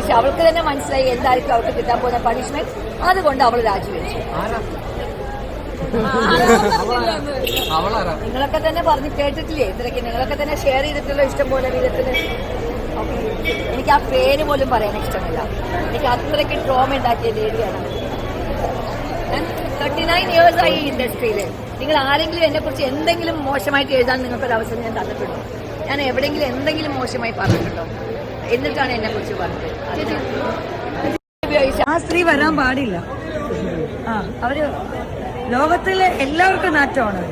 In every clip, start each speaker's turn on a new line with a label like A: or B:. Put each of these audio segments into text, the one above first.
A: പക്ഷെ അവൾക്ക് തന്നെ മനസ്സിലായി എന്തായിരിക്കും അവൾക്ക് കിട്ടാൻ പോകുന്ന പണിഷ്മെന്റ്. അതുകൊണ്ട് അവൾ രാജിവെച്ചു. നിങ്ങളൊക്കെ തന്നെ പറഞ്ഞ് കേട്ടിട്ടില്ലേ ഇത്രയ്ക്ക്? നിങ്ങളൊക്കെ തന്നെ ഷെയർ ചെയ്തിട്ടുള്ള ഇഷ്ടം പോലെ വിധത്തിൽ. എനിക്ക് ആ പേര് പോലും പറയാൻ ഇഷ്ടമില്ല. എനിക്ക് അത്രയ്ക്ക് ട്രോമ ഉണ്ടാക്കിയ ലേഡിയാണ്. 39 years ആയി ഈ ഇൻഡസ്ട്രിയിൽ. നിങ്ങൾ ആരെങ്കിലും എന്നെ കുറിച്ച് എന്തെങ്കിലും മോശമായിട്ട് എഴുതാൻ നിങ്ങൾക്കൊരു അവസരം ഞാൻ തന്നിട്ടുണ്ടോ? ഞാൻ എവിടെയെങ്കിലും എന്തെങ്കിലും മോശമായി പറഞ്ഞിട്ടുണ്ടോ? എന്നിട്ടാണ് എന്നെ കുറിച്ച് പറഞ്ഞത്. ആ സ്ത്രീ വരാൻ പാടില്ല. അവര് ലോകത്തിലെ എല്ലാവർക്കും നാറ്റമാണ്.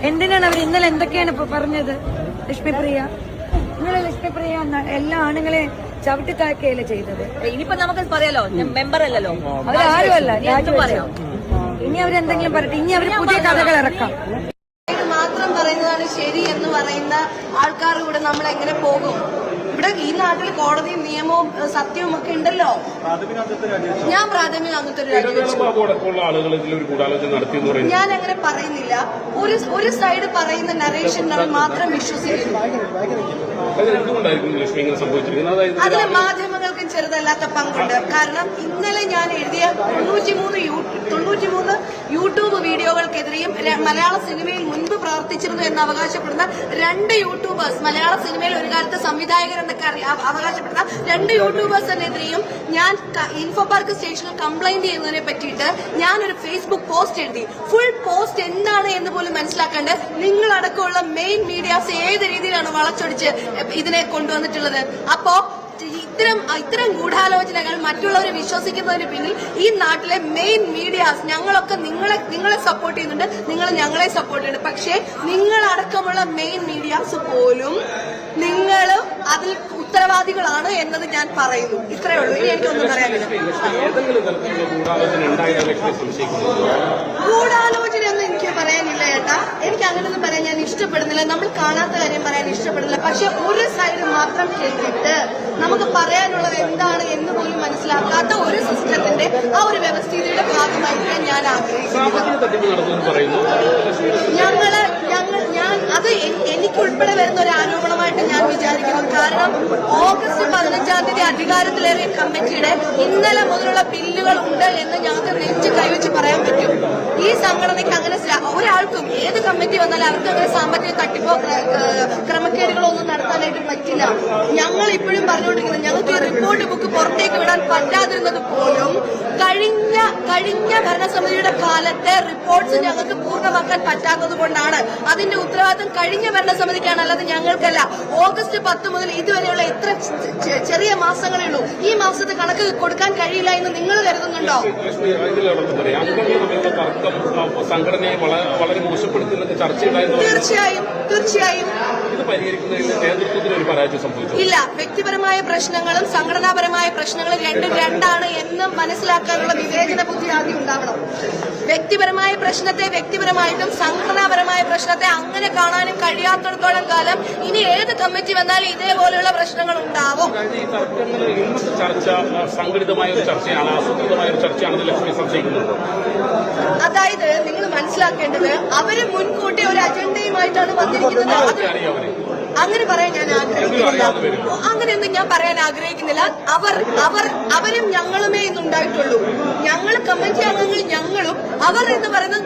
A: എന്തിനാണ് അവർ ഇന്നലെ എന്തൊക്കെയാണ് ഇപ്പൊ പറഞ്ഞത്? ലക്ഷ്മിപ്രിയ, ഇന്നലെ ലക്ഷ്മിപ്രിയ എല്ലാ ആണുങ്ങളെ ചവിട്ടി താഴ്ക്കുകയല്ലേ ചെയ്തത്. ഇനിയിപ്പോ നമുക്ക് പറയാലോ, മെമ്പർ അല്ലല്ലോ, അവരാരുമല്ല. പറയാം ഇനി അവരെന്തെങ്കിലും പറയട്ടെ. ഇനി അവർ പുതിയ കഥകൾ ഇറക്കാം.
B: മാത്രം പറയുന്നതാണ് ശരി എന്ന് പറയുന്ന ആൾക്കാർ കൂടെ നമ്മൾ എങ്ങനെ പോകും? ഇവിടെ ഈ നാട്ടിൽ കോടതിയും നിയമവും സത്യവും ഒക്കെ ഉണ്ടല്ലോ. ഞാൻ പ്രാഥമിക അംഗത്വം രാജിവെച്ചു. ഞാൻ അങ്ങനെ പറയുന്നില്ല. ഒരു സൈഡ് പറയുന്ന നറേഷനുകൾ മാത്രം വിശ്വസിക്കുന്നു. അതിന് മാധ്യമങ്ങൾക്കും ചെറുതല്ലാത്ത പങ്കുണ്ട്. കാരണം ഇന്നലെ ഞാൻ എഴുതിയ 93 യൂട്യൂബ് വീഡിയോകൾക്കെതിരെയും മലയാള സിനിമയിൽ മുൻപ് പ്രവർത്തിച്ചിരുന്നു എന്ന് അവകാശപ്പെടുന്ന 2 യൂട്യൂബേഴ്സ്, മലയാള സിനിമയിൽ ഒരു കാലത്ത് സംവിധായകർ എന്നൊക്കെ അവകാശപ്പെടുന്ന 2 യൂട്യൂബേഴ്സിനെതിരെയും ഞാൻ ഇൻഫോ പാർക്ക് സ്റ്റേഷനിൽ കംപ്ലൈന്റ് ചെയ്യുന്നതിനെ പറ്റിയിട്ട് ഞാനൊരു ഫേസ്ബുക്ക് പോസ്റ്റ് എഴുതി. ഫുൾ പോസ്റ്റ് എന്താണ് എന്ന് പോലും മനസ്സിലാക്കാണ്ട് നിങ്ങളടക്കമുള്ള മെയിൻ മീഡിയാസ് ഏത് രീതിയിലാണ് വളച്ചൊടിച്ച് ഇതിനെ കൊണ്ടുവന്നിട്ടുള്ളത്. അപ്പോ ഇത്തരം ഗൂഢാലോചനകൾ മറ്റുള്ളവരെ വിശ്വസിക്കുന്നതിന് പിന്നിൽ ഈ നാട്ടിലെ മെയിൻ മീഡിയാസ് ഞങ്ങളൊക്കെ നിങ്ങളെ സപ്പോർട്ട് ചെയ്യുന്നുണ്ട്, നിങ്ങൾ ഞങ്ങളെ സപ്പോർട്ട് ചെയ്യുന്നുണ്ട്. പക്ഷേ നിങ്ങളടക്കമുള്ള മെയിൻ മീഡിയാസ് പോലും നിങ്ങൾ അതിൽ ഉത്തരവാദികളാണ് എന്നത് ഞാൻ പറയുന്നു. ഇത്രയേ ഉള്ളൂ. ഇനി എനിക്കൊന്നും പറയാനില്ല. ഗൂഢാലോചനയൊന്നും എനിക്ക് പറയാനില്ല ഏട്ടാ. എനിക്ക് അങ്ങനെയൊന്നും പറയാൻ ഞാൻ ഇഷ്ടപ്പെടുന്നില്ല. നമ്മൾ കാണാത്ത കാര്യം പറയാൻ ഇഷ്ടപ്പെടുന്നില്ല. പക്ഷെ ഒരു സൈഡ് മാത്രം കേട്ടിട്ട് നമുക്ക് പറയാനുള്ളത് എന്താണ് എന്ന് പോലും മനസ്സിലാക്കാത്ത ഒരു സിസ്റ്റത്തിന്റെ ആ ഒരു വ്യവസ്ഥിതിയുടെ ഭാഗമായിട്ട് ഞാൻ ആഗ്രഹിക്കുന്നു. അത് എനിക്കുൾപ്പെടെ വരുന്ന ഒരു ആരോപണമായിട്ട് ഞാൻ വിചാരിക്കുന്നു. കാരണം ഓഗസ്റ്റ് 15-ാം തീയതി അധികാരത്തിലേറിയ കമ്മിറ്റിയുടെ ഇന്നലെ മുതലുള്ള ബില്ലുകൾ ഉണ്ട് എന്ന് ഞങ്ങൾക്ക് നെഞ്ച് കൈവച്ച് പറയാൻ പറ്റും. ഈ സംഘടനയ്ക്ക് അങ്ങനെ ഒരാൾക്കും ഏത് കമ്മിറ്റി വന്നാലും അവർക്ക് അങ്ങനെ സാമ്പത്തിക തട്ടിപ്പോ ക്രമക്കേടുകളോ ഒന്നും നടത്താനായിട്ട് പറ്റില്ല. ഞങ്ങൾ ഇപ്പോഴും പറഞ്ഞുകൊണ്ടിരിക്കുന്നത് ഞങ്ങൾക്ക് ഈ റിപ്പോർട്ട് ബുക്ക് പുറത്തേക്ക് വിടാൻ പറ്റാതിരുന്നത് പോലും കഴിഞ്ഞ ഭരണസമിതിയുടെ കാലത്തെ റിപ്പോർട്ട്സ് ഞങ്ങൾക്ക് പൂർണ്ണമാക്കാൻ പറ്റാത്തത് കൊണ്ടാണ്. അതിന്റെ ഉത്തരവാദിത്തം കഴിഞ്ഞ ഭരണസമിതിക്കാണ്, അല്ലാതെ ഞങ്ങൾക്കല്ല. ഓഗസ്റ്റ് 10 മുതൽ ഇതുവരെയുള്ള എത്ര ചെറിയ മാസങ്ങളേ ഉള്ളൂ. ഈ മാസത്തെ കണക്ക് കൊടുക്കാൻ കഴിയില്ല എന്ന് നിങ്ങൾ കരുതുന്നുണ്ടോ? തീർച്ചയായും ഇല്ല. വ്യക്തിപരമായ പ്രശ്നങ്ങളും സംഘടനാപരമായ പ്രശ്നങ്ങളും രണ്ടാണ് എന്ന് മനസ്സിലാക്കാനുള്ള വിവേചന ബുദ്ധി ആദ്യം ഉണ്ടാവണം. വ്യക്തിപരമായ പ്രശ്നത്തെ വ്യക്തിപരമായിട്ടും സംഘടനാപരമായ പ്രശ്നത്തെ അങ്ങനെ കാണാനും കഴിയാത്തിടത്തോളം കാലം ഇനി ഏത് കമ്മിറ്റി വന്നാലും ഇതേപോലെയുള്ള പ്രശ്നങ്ങൾ ഉണ്ടാവും. അതായത് നിങ്ങൾ മനസ്സിലാക്കേണ്ടത് അവര് മുൻകൂട്ടി ഒരു അജണ്ടയുമായിട്ടാണ് വന്നിരിക്കുന്നത്. അങ്ങനെ പറയാൻ ഞാൻ ആഗ്രഹിക്കുന്നില്ല. അങ്ങനെയൊന്നും ഞാൻ പറയാൻ ആഗ്രഹിക്കുന്നില്ല. അവരും ഞങ്ങളുമേ ഇന്നുണ്ടായിട്ടുള്ളൂ. ഞങ്ങൾ കമ്മിറ്റി അംഗങ്ങൾ ഞങ്ങളും അവർ എന്ന് പറയുന്നത്